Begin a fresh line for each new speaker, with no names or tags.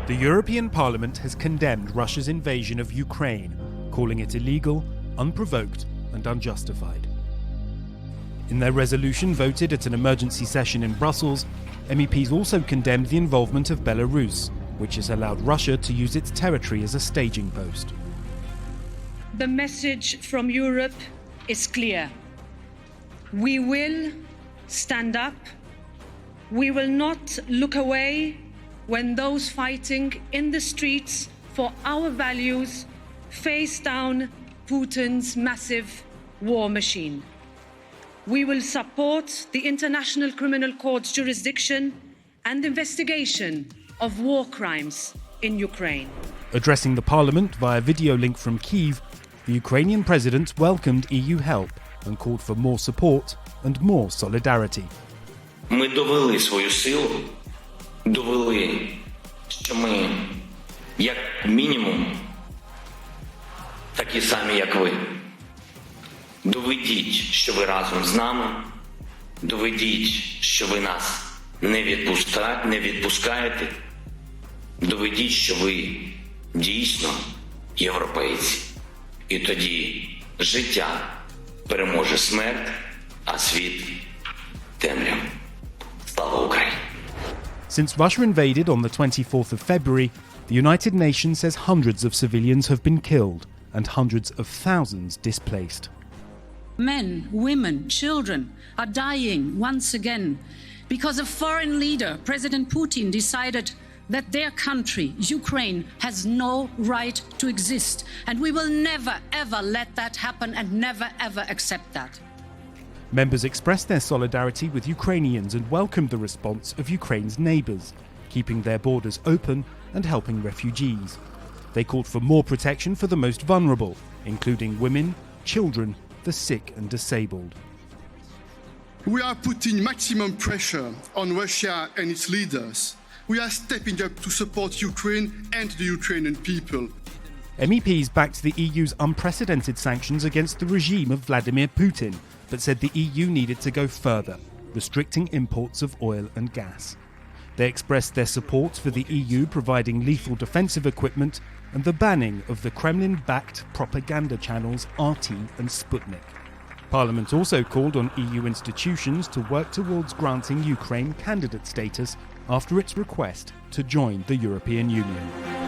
The European Parliament has condemned Russia's invasion of Ukraine, calling it illegal, unprovoked and unjustified. In their resolution voted at an emergency session in Brussels, MEPs also condemned the involvement of Belarus, which has allowed Russia to use its territory as a staging post.
The message from Europe is clear. We will stand up. We will not look away when those fighting in the streets for our values face down Putin's massive war machine. We will support the International Criminal Court's jurisdiction and investigation of war crimes in Ukraine.
Addressing the parliament via video link from Kyiv, the Ukrainian president welcomed EU help and called for more support and more solidarity.
Ми довели свою силу, довели, що ми, як мінімум, такі самі, як ви. Доведіть, що ви разом з нами, доведіть, що ви нас не відпускаєте, доведіть, що ви дійсно європейці. І тоді життя переможе смерть, а світ – темряву. Слава Україні!
Since Russia invaded on the 24th of February, the United Nations says hundreds of civilians have been killed and hundreds of thousands displaced.
Men, women, children are dying once again because a foreign leader, President Putin, decided that their country, Ukraine, has no right to exist. And we will never, ever let that happen and never, ever accept that.
Members expressed their solidarity with Ukrainians and welcomed the response of Ukraine's neighbours, keeping their borders open and helping refugees. They called for more protection for the most vulnerable, including women, children, the sick and disabled.
We are putting maximum pressure on Russia and its leaders. We are stepping up to support Ukraine and the Ukrainian people.
MEPs backed the EU's unprecedented sanctions against the regime of Vladimir Putin, but said the EU needed to go further, restricting imports of oil and gas. They expressed their support for the EU providing lethal defensive equipment and the banning of the Kremlin-backed propaganda channels RT and Sputnik. Parliament also called on EU institutions to work towards granting Ukraine candidate status after its request to join the European Union.